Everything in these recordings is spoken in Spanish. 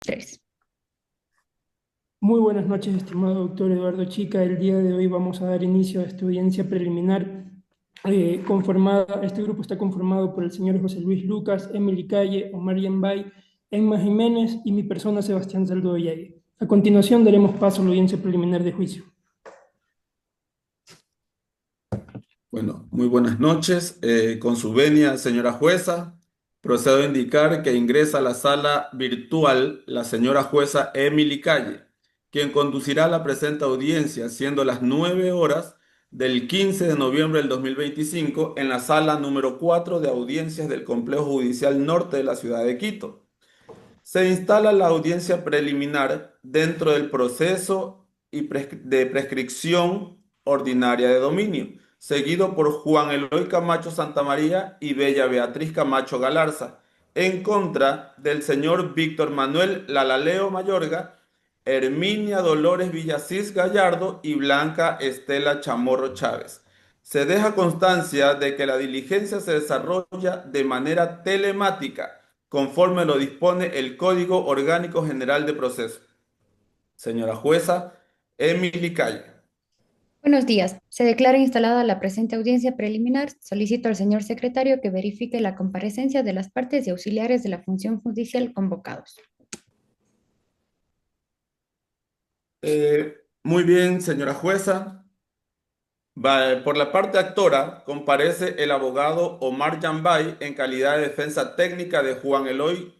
tres. Muy buenas noches, estimado doctor Eduardo Chica. El día de hoy vamos a dar inicio a esta audiencia preliminar conformada. Este grupo está conformado por el señor José Luis Lucas, Emily Calle, Omar Yambay, Emma Jiménez y mi persona Sebastián Saldo Yague. A continuación daremos paso a la audiencia preliminar de juicio. Bueno, muy buenas noches. Con su venia, señora jueza, procedo a indicar que ingresa a la sala virtual la señora jueza Emily Calle, quien conducirá la presente audiencia, siendo las 9 horas del 15 de noviembre del 2025 en la sala número 4 de audiencias del Complejo Judicial Norte de la ciudad de Quito. Se instala la audiencia preliminar dentro del proceso de prescripción ordinaria de dominio, seguido por Juan Eloy Camacho Santamaría y Bella Beatriz Camacho Galarza, en contra del señor Víctor Manuel Lalaleo Mayorga, Herminia Dolores Villasís Gallardo y Blanca Estela Chamorro Chávez. Se deja constancia de que la diligencia se desarrolla de manera telemática conforme lo dispone el Código Orgánico General de Proceso. Señora jueza, Emily Calle. Buenos días. Se declara instalada la presente audiencia preliminar. Solicito al señor secretario que verifique la comparecencia de las partes y auxiliares de la función judicial convocados. Muy bien, señora jueza. Por la parte actora, comparece el abogado Omar Yambay en calidad de defensa técnica de Juan Eloy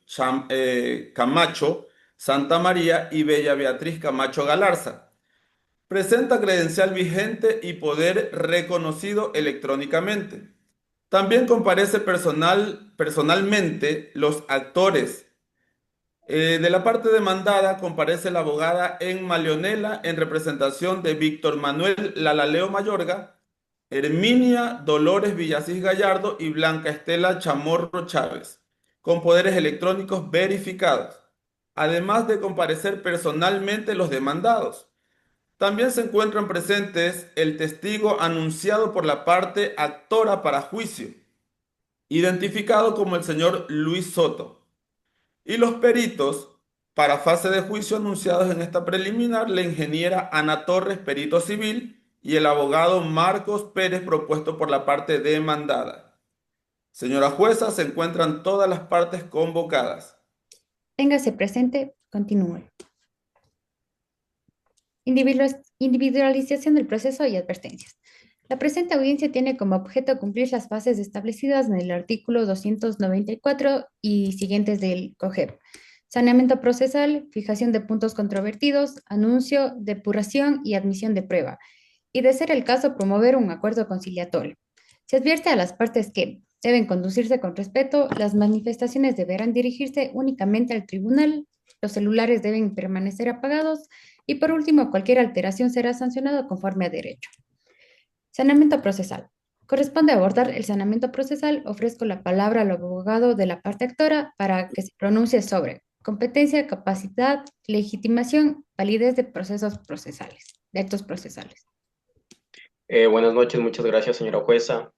Camacho Santa María y Bella Beatriz Camacho Galarza. Presenta credencial vigente y poder reconocido electrónicamente. También comparece personalmente los actores. De la parte demandada comparece la abogada Emma Leonela en representación de Víctor Manuel Lalaleo Mayorga, Herminia Dolores Villasís Gallardo y Blanca Estela Chamorro Chávez, con poderes electrónicos verificados, además de comparecer personalmente los demandados. También se encuentran presentes el testigo anunciado por la parte actora para juicio, identificado como el señor Luis Soto, y los peritos para fase de juicio anunciados en esta preliminar, la ingeniera Ana Torres, perito civil, y el abogado Marcos Pérez, propuesto por la parte demandada. Señora jueza, se encuentran todas las partes convocadas. Téngase presente, continúe. Individualización del proceso y advertencias. La presente audiencia tiene como objeto cumplir las fases establecidas en el artículo 294 y siguientes del COGEP. Saneamiento procesal, fijación de puntos controvertidos, anuncio, depuración y admisión de prueba. Y de ser el caso, promover un acuerdo conciliatorio. Se advierte a las partes que deben conducirse con respeto, las manifestaciones deberán dirigirse únicamente al tribunal, los celulares deben permanecer apagados y por último, cualquier alteración será sancionada conforme a derecho. Saneamiento procesal. Corresponde abordar el saneamiento procesal. Ofrezco la palabra al abogado de la parte actora para que se pronuncie sobre competencia, capacidad, legitimación, validez de procesos procesales, de actos procesales. Buenas noches, muchas gracias, señora jueza.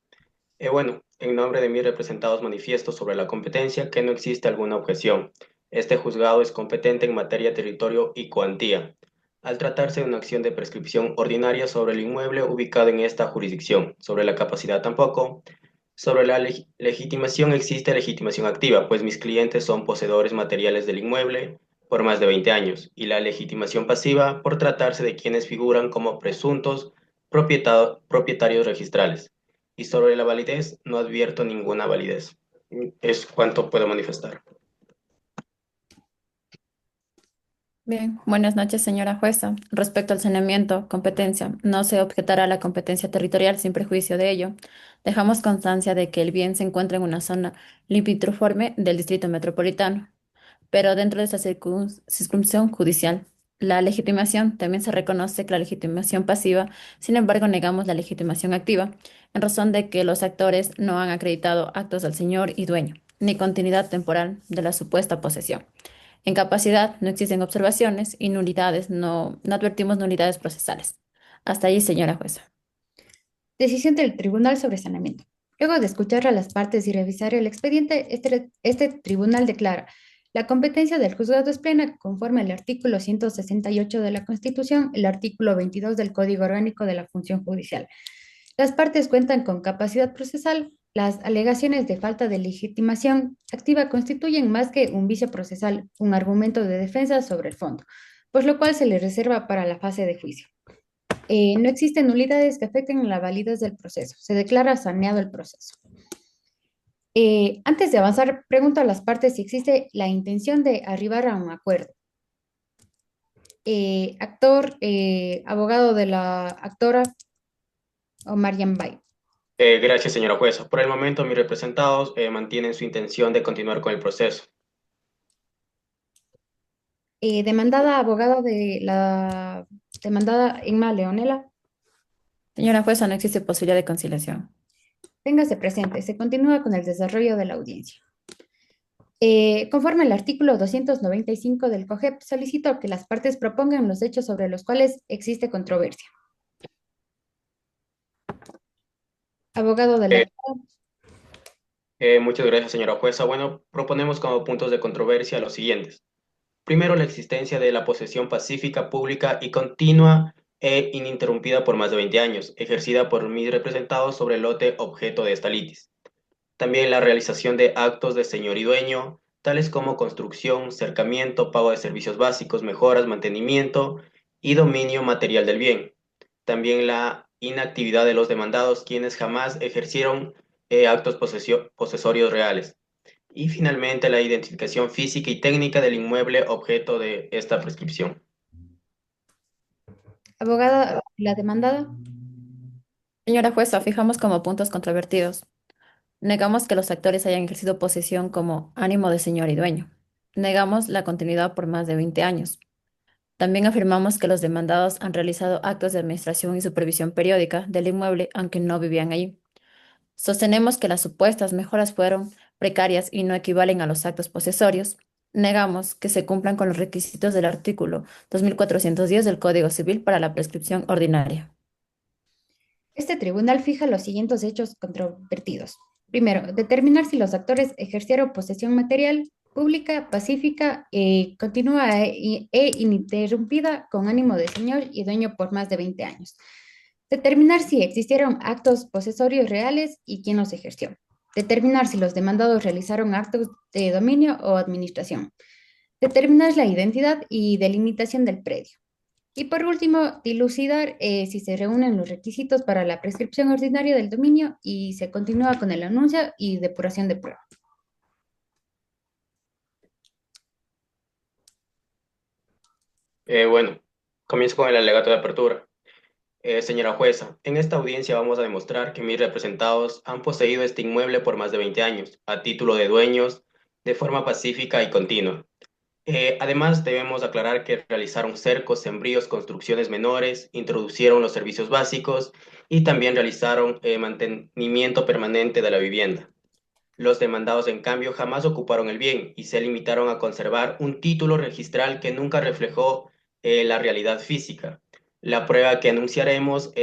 En nombre de mis representados manifiesto sobre la competencia que no existe alguna objeción. Este juzgado es competente en materia territorio y cuantía, al tratarse de una acción de prescripción ordinaria sobre el inmueble ubicado en esta jurisdicción. Sobre la capacidad tampoco. Sobre la legitimación existe legitimación activa, pues mis clientes son poseedores materiales del inmueble por más de 20 años, y la legitimación pasiva por tratarse de quienes figuran como presuntos propietarios registrales. Y sobre la validez, no advierto ninguna validez. Es cuanto puedo manifestar. Bien, buenas noches, señora jueza. Respecto al saneamiento, competencia, no se objetará la competencia territorial sin prejuicio de ello. Dejamos constancia de que el bien se encuentra en una zona limítrofe del distrito metropolitano, pero dentro de esa circunscripción judicial. La legitimación también se reconoce que la legitimación pasiva, sin embargo, negamos la legitimación activa, en razón de que los actores no han acreditado actos del señor y dueño, ni continuidad temporal de la supuesta posesión. En capacidad no existen observaciones y nulidades, no advertimos nulidades procesales. Hasta ahí, señora jueza. Decisión del tribunal sobre saneamiento. Luego de escuchar a las partes y revisar el expediente, este tribunal declara: La competencia del juzgado es plena conforme al artículo 168 de la Constitución, el artículo 22 del Código Orgánico de la Función Judicial. Las partes cuentan con capacidad procesal. Las alegaciones de falta de legitimación activa constituyen más que un vicio procesal, un argumento de defensa sobre el fondo, por lo cual se le reserva para la fase de juicio. No existen nulidades que afecten la validez del proceso. Se declara saneado el proceso. Antes de avanzar, pregunto a las partes si existe la intención de arribar a un acuerdo. Abogado de la actora Omar Yambay. Gracias, señora jueza. Por el momento, mis representados mantienen su intención de continuar con el proceso. Demandada abogada de la demandada Inma Leonela. Señora jueza, no existe posibilidad de conciliación. Téngase presente, se continúa con el desarrollo de la audiencia. Conforme al artículo 295 del COGEP, solicito que las partes propongan los hechos sobre los cuales existe controversia. Abogado de la... Muchas gracias, señora jueza. Bueno, proponemos como puntos de controversia los siguientes. Primero, la existencia de la posesión pacífica, pública y continua e ininterrumpida por más de 20 años, ejercida por mis representados sobre el lote objeto de esta litis. También la realización de actos de señor y dueño, tales como construcción, cercamiento, pago de servicios básicos, mejoras, mantenimiento y dominio material del bien. También la inactividad de los demandados, quienes jamás ejercieron actos posesorios reales. Y finalmente, la identificación física y técnica del inmueble objeto de esta prescripción. Abogada, la demandada. Señora jueza, fijamos como puntos controvertidos. Negamos que los actores hayan ejercido posesión como ánimo de señor y dueño. Negamos la continuidad por más de 20 años. También afirmamos que los demandados han realizado actos de administración y supervisión periódica del inmueble, aunque no vivían allí. Sostenemos que las supuestas mejoras fueron precarias y no equivalen a los actos posesorios. Negamos que se cumplan con los requisitos del artículo 2410 del Código Civil para la prescripción ordinaria. Este tribunal fija los siguientes hechos controvertidos. Primero, determinar si los actores ejercieron posesión material, pública, pacífica, continua e ininterrumpida con ánimo de señor y dueño por más de 20 años. Determinar si existieron actos posesorios reales y quién los ejerció. Determinar si los demandados realizaron actos de dominio o administración. Determinar la identidad y delimitación del predio. Y por último, dilucidar si se reúnen los requisitos para la prescripción ordinaria del dominio y se continúa con el anuncio y depuración de prueba. Bueno, comienzo con el alegato de apertura. Señora jueza, en esta audiencia vamos a demostrar que mis representados han poseído este inmueble por más de 20 años, a título de dueños, de forma pacífica y continua. Además, debemos aclarar que realizaron cercos, sembríos, construcciones menores, introducieron los servicios básicos y también realizaron mantenimiento permanente de la vivienda. Los demandados, en cambio, jamás ocuparon el bien y se limitaron a conservar un título registral que nunca reflejó la realidad física. La prueba que anunciaremos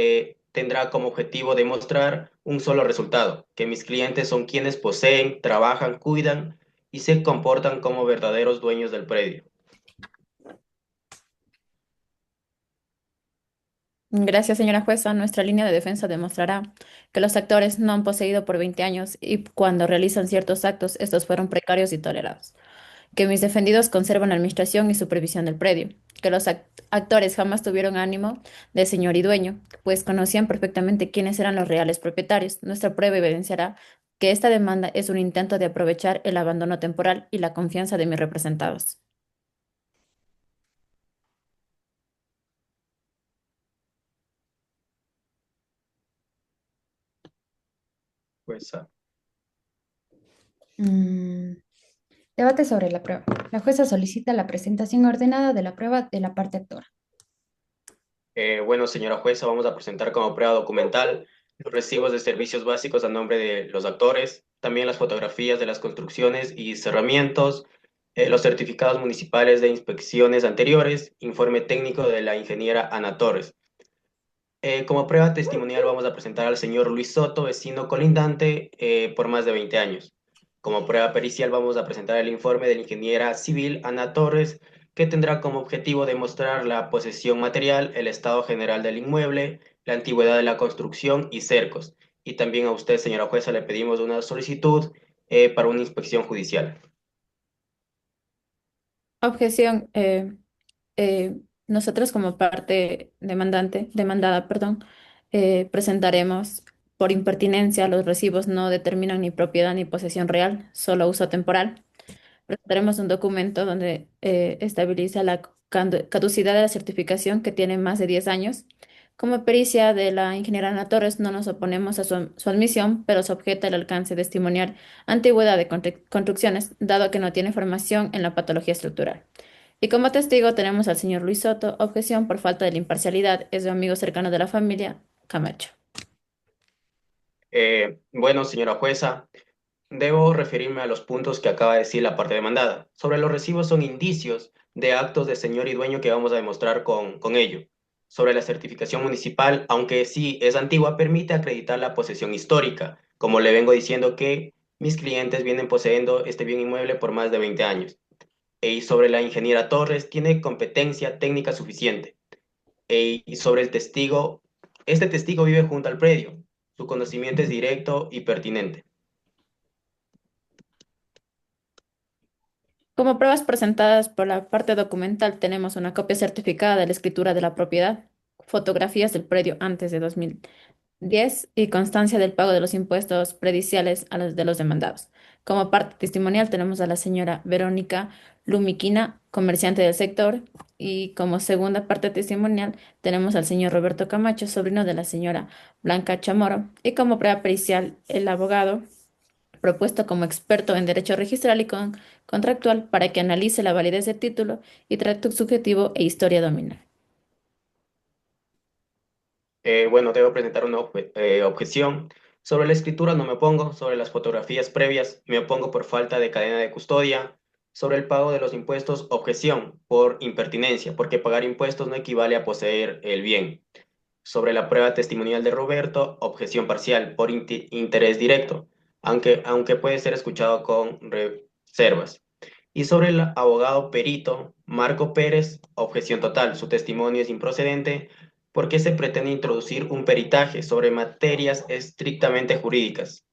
tendrá como objetivo demostrar un solo resultado, que mis clientes son quienes poseen, trabajan, cuidan y se comportan como verdaderos dueños del predio. Gracias, señora jueza. Nuestra línea de defensa demostrará que los actores no han poseído por 20 años y cuando realizan ciertos actos, estos fueron precarios y tolerados. Que mis defendidos conservan la administración y supervisión del predio. Que los actores jamás tuvieron ánimo de señor y dueño, pues conocían perfectamente quiénes eran los reales propietarios. Nuestra prueba evidenciará que esta demanda es un intento de aprovechar el abandono temporal y la confianza de mis representados. Jueza. Debate sobre la prueba. La jueza solicita la presentación ordenada de la prueba de la parte actora. Bueno, señora jueza, vamos a presentar como prueba documental los recibos de servicios básicos a nombre de los actores, también las fotografías de las construcciones y cerramientos, los certificados municipales de inspecciones anteriores, informe técnico de la ingeniera Ana Torres. Como prueba testimonial vamos a presentar al señor Luis Soto, vecino colindante por más de 20 años. Como prueba pericial vamos a presentar el informe de la ingeniera civil Ana Torres, que tendrá como objetivo demostrar la posesión material, el estado general del inmueble, la antigüedad de la construcción y cercos. Y también a usted, señora jueza, le pedimos una solicitud para una inspección judicial. Objeción. Nosotros como parte demandada, perdón, presentaremos por impertinencia los recibos no determinan ni propiedad ni posesión real, solo uso temporal. Presentaremos un documento donde estabiliza la caducidad de la certificación que tiene más de 10 años. Como pericia de la ingeniera Ana Torres, no nos oponemos a su admisión, pero se objeta el alcance testimonial antigüedad de construcciones, dado que no tiene formación en la patología estructural. Y como testigo tenemos al señor Luis Soto, objeción por falta de la imparcialidad, es un amigo cercano de la familia Camacho. Bueno, señora jueza, debo referirme a los puntos que acaba de decir la parte demandada. Sobre los recibos son indicios de actos de señor y dueño que vamos a demostrar con ello. Sobre la certificación municipal, aunque sí es antigua, permite acreditar la posesión histórica. Como le vengo diciendo que mis clientes vienen poseyendo este bien inmueble por más de 20 años. Y sobre la ingeniera Torres, tiene competencia técnica suficiente. Y sobre el testigo, este testigo vive junto al predio. Su conocimiento es directo y pertinente. Como pruebas presentadas por la parte documental, tenemos una copia certificada de la escritura de la propiedad, fotografías del predio antes de 2010 y constancia del pago de los impuestos prediciales a los de los demandados. Como parte testimonial tenemos a la señora Verónica Lumiquina, comerciante del sector, y como segunda parte testimonial tenemos al señor Roberto Camacho, sobrino de la señora Blanca Chamorro, y como prueba pericial el abogado propuesto como experto en derecho registral y contractual para que analice la validez del título y tracto subjetivo e historia dominal. Bueno, debo presentar una objeción. Sobre la escritura no me opongo, sobre las fotografías previas me opongo por falta de cadena de custodia, sobre el pago de los impuestos, objeción por impertinencia, porque pagar impuestos no equivale a poseer el bien. Sobre la prueba testimonial de Roberto, objeción parcial por interés directo, aunque puede ser escuchado con reservas. Y sobre el abogado perito Marco Pérez, objeción total. Su testimonio es improcedente porque se pretende introducir un peritaje sobre materias estrictamente jurídicas,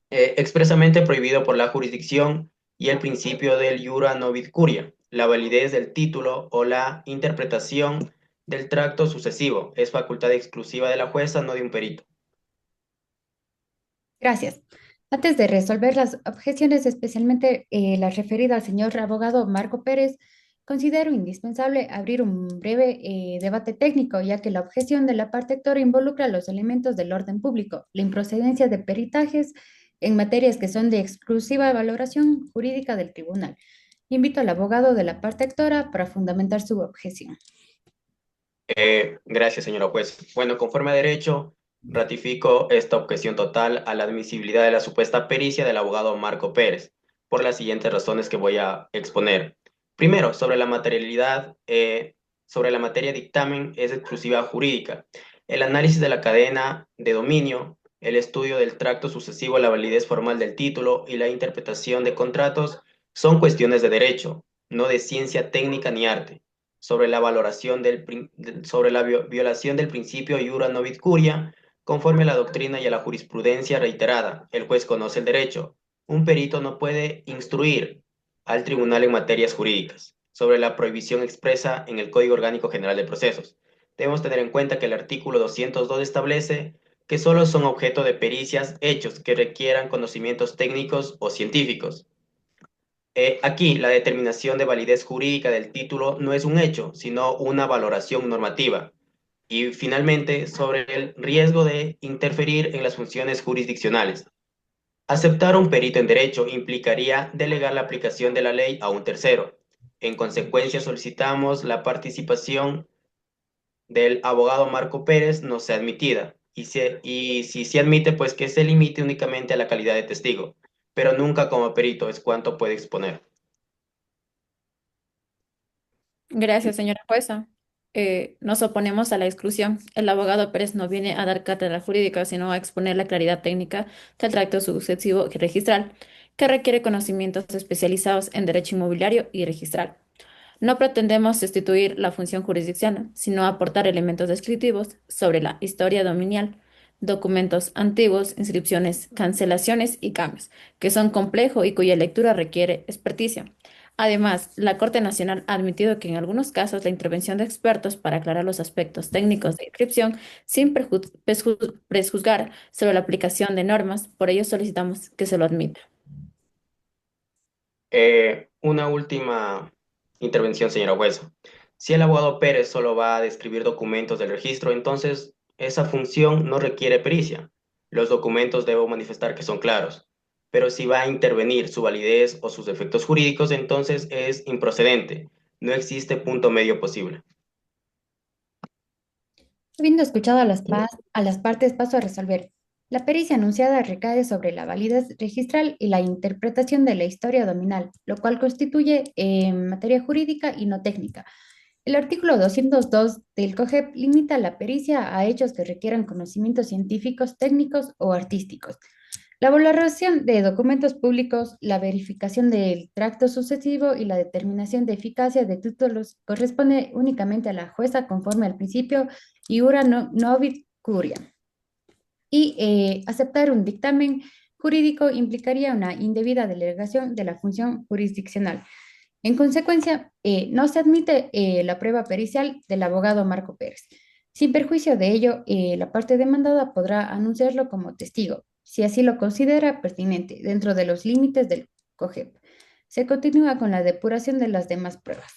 expresamente prohibido por la jurisdicción y el principio del iura novit curia. La validez del título o la interpretación del tracto sucesivo es facultad exclusiva de la jueza, no de un perito. Gracias. Antes de resolver las objeciones, especialmente las referidas al señor abogado Marco Pérez, considero indispensable abrir un breve debate técnico, ya que la objeción de la parte actora involucra los elementos del orden público, la improcedencia de peritajes en materias que son de exclusiva valoración jurídica del tribunal. Invito al abogado de la parte actora para fundamentar su objeción. Gracias, señora juez. Bueno, conforme a derecho, ratifico esta objeción total a la admisibilidad de la supuesta pericia del abogado Marco Pérez, por las siguientes razones que voy a exponer. Primero, sobre la materialidad, sobre la materia dictamen es exclusiva jurídica. El análisis de la cadena de dominio, el estudio del tracto sucesivo, la validez formal del título y la interpretación de contratos son cuestiones de derecho, no de ciencia técnica ni arte. Sobre la valoración sobre la violación del principio iura novit curia, conforme a la doctrina y a la jurisprudencia reiterada, el juez conoce el derecho. Un perito no puede instruir al tribunal en materias jurídicas. Sobre la prohibición expresa en el Código Orgánico General de Procesos. Debemos tener en cuenta que el artículo 202 establece que solo son objeto de pericias hechos que requieran conocimientos técnicos o científicos. Aquí, la determinación de validez jurídica del título no es un hecho, sino una valoración normativa. Y finalmente, sobre el riesgo de interferir en las funciones jurisdiccionales. Aceptar a un perito en derecho implicaría delegar la aplicación de la ley a un tercero. En consecuencia, solicitamos la participación del abogado Marco Pérez no sea admitida. Y si se admite, pues que se limite únicamente a la calidad de testigo, pero nunca como perito es cuanto puede exponer. Gracias, señora jueza. Nos oponemos a la exclusión. El abogado Pérez no viene a dar cátedra jurídica, sino a exponer la claridad técnica del tracto sucesivo y registral, que requiere conocimientos especializados en derecho inmobiliario y registral. No pretendemos sustituir la función jurisdiccional, sino aportar elementos descriptivos sobre la historia dominial, documentos antiguos, inscripciones, cancelaciones y cambios, que son complejos y cuya lectura requiere experticia. Además, la Corte Nacional ha admitido que en algunos casos la intervención de expertos para aclarar los aspectos técnicos de inscripción sin prejuzgar sobre la aplicación de normas, por ello solicitamos que se lo admita. Una última intervención, señora jueza. Si el abogado Pérez solo va a describir documentos del registro, entonces esa función no requiere pericia. Los documentos debo manifestar que son claros. Pero si va a intervenir su validez o sus efectos jurídicos, entonces es improcedente. No existe punto medio posible. Habiendo escuchado a las partes, paso a resolver. La pericia anunciada recae sobre la validez registral y la interpretación de la historia dominal, lo cual constituye materia jurídica y no técnica. El artículo 202 del COGEP limita la pericia a hechos que requieran conocimientos científicos, técnicos o artísticos. La valoración de documentos públicos, la verificación del tracto sucesivo y la determinación de eficacia de títulos corresponde únicamente a la jueza conforme al principio iura novit curia. Y aceptar un dictamen jurídico implicaría una indebida delegación de la función jurisdiccional. En consecuencia, no se admite la prueba pericial del abogado Marco Pérez. Sin perjuicio de ello, la parte demandada podrá anunciarlo como testigo, si así lo considera pertinente, dentro de los límites del COGEP. Se continúa con la depuración de las demás pruebas.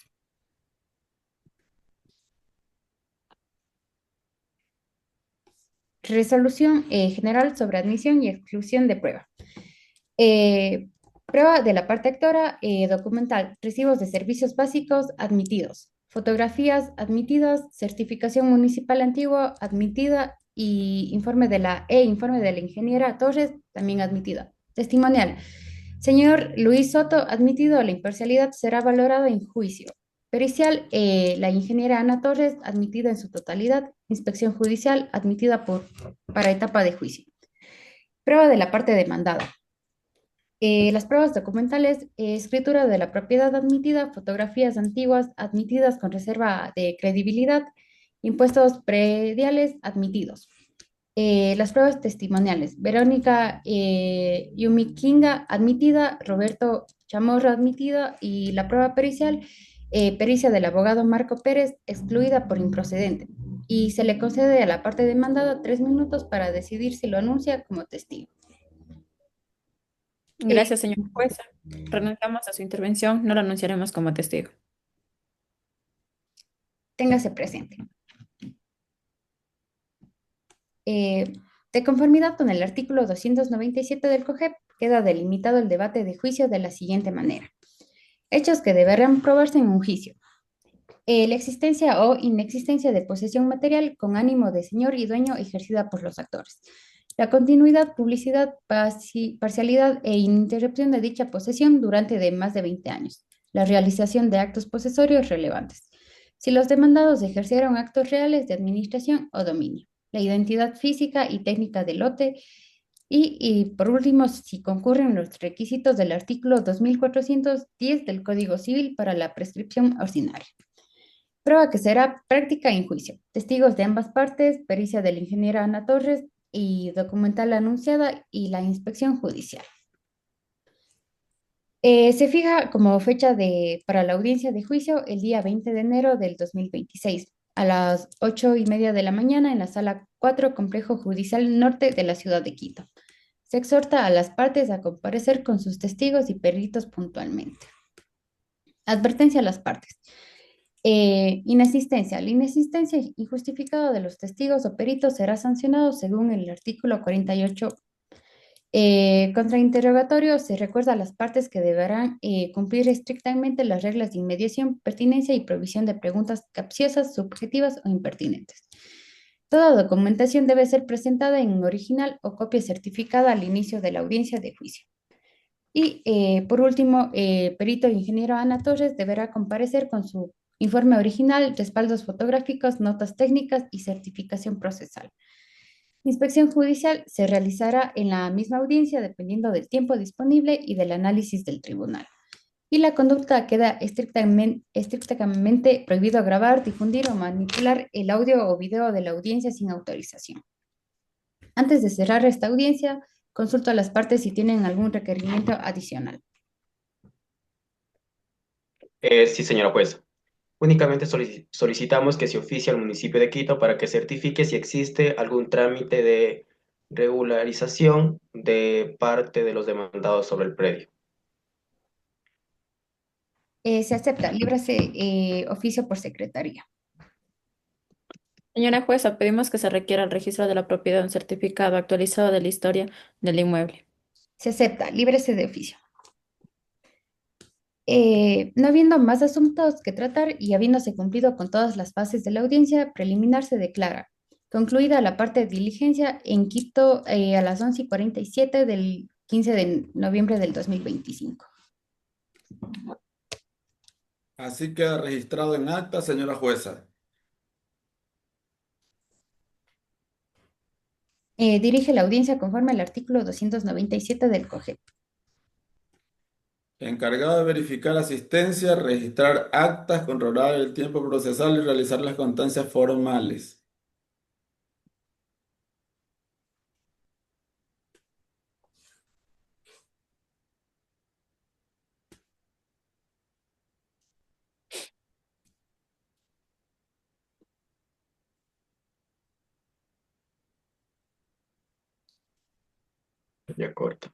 Resolución general sobre admisión y exclusión de prueba. Prueba de la parte actora, documental, recibos de servicios básicos admitidos, fotografías admitidas, certificación municipal antigua admitida y informe de la ingeniera Torres también admitida. Testimonial. Señor Luis Soto, admitido, la imparcialidad será valorada en juicio. Pericial, la ingeniera Ana Torres, admitida en su totalidad. Inspección judicial, admitida para etapa de juicio. Prueba de la parte demandada. Las pruebas documentales, escritura de la propiedad admitida, fotografías antiguas admitidas con reserva de credibilidad, impuestos prediales admitidos. Las pruebas testimoniales, Verónica Yumikinga admitida, Roberto Chamorro admitida y la prueba pericial, pericia del abogado Marco Pérez excluida por improcedente. Y se le concede a la parte demandada 3 minutos para decidir si lo anuncia como testigo. Gracias, señora jueza. Renunciamos a su intervención, no lo anunciaremos como testigo. Téngase presente. De conformidad con el artículo 297 del COGEP, queda delimitado el debate de juicio de la siguiente manera. Hechos que deberán probarse en un juicio. La existencia o inexistencia de posesión material con ánimo de señor y dueño ejercida por los actores. La continuidad, publicidad, parcialidad e ininterrupción de dicha posesión durante de más de 20 años. La realización de actos posesorios relevantes. Si los demandados ejercieron actos reales de administración o dominio. La identidad física y técnica del lote. Y por último, si concurren los requisitos del artículo 2410 del Código Civil para la prescripción ordinaria. Prueba que será práctica en juicio. Testigos de ambas partes, pericia de la ingeniera Ana Torres y documental anunciada y la inspección judicial. Se fija como fecha para la audiencia de juicio el día 20 de enero del 2026 a las 8:30 de la mañana en la sala 4, Complejo Judicial Norte de la ciudad de Quito. Se exhorta a las partes a comparecer con sus testigos y peritos puntualmente. Advertencia a las partes. Inasistencia. La inasistencia injustificada de los testigos o peritos será sancionado según el artículo 48. Contra interrogatorio se recuerda a las partes que deberán cumplir estrictamente las reglas de inmediación, pertinencia y provisión de preguntas capciosas, subjetivas o impertinentes. Toda documentación debe ser presentada en original o copia certificada al inicio de la audiencia de juicio. Y por último, perito ingeniero Ana Torres deberá comparecer con su informe original, respaldos fotográficos, notas técnicas y certificación procesal. Inspección judicial se realizará en la misma audiencia dependiendo del tiempo disponible y del análisis del tribunal. Y la conducta queda estrictamente prohibido grabar, difundir o manipular el audio o video de la audiencia sin autorización. Antes de cerrar esta audiencia, consulto a las partes si tienen algún requerimiento adicional. Sí, señora jueza. Únicamente solicitamos que se oficie al municipio de Quito para que certifique si existe algún trámite de regularización de parte de los demandados sobre el predio. Se acepta, líbrase oficio por secretaría. Señora jueza, pedimos que se requiera el registro de la propiedad un certificado actualizado de la historia del inmueble. Se acepta, líbrese de oficio. No habiendo más asuntos que tratar y habiéndose cumplido con todas las fases de la audiencia preliminar, se declara concluida la parte de diligencia en Quito a las 11:47 del 15 de noviembre del 2025. Así queda registrado en acta, señora jueza. Dirige la audiencia conforme al artículo 297 del COGEP. Encargado de verificar asistencia, registrar actas, controlar el tiempo procesal y realizar las constancias formales. Ya corto.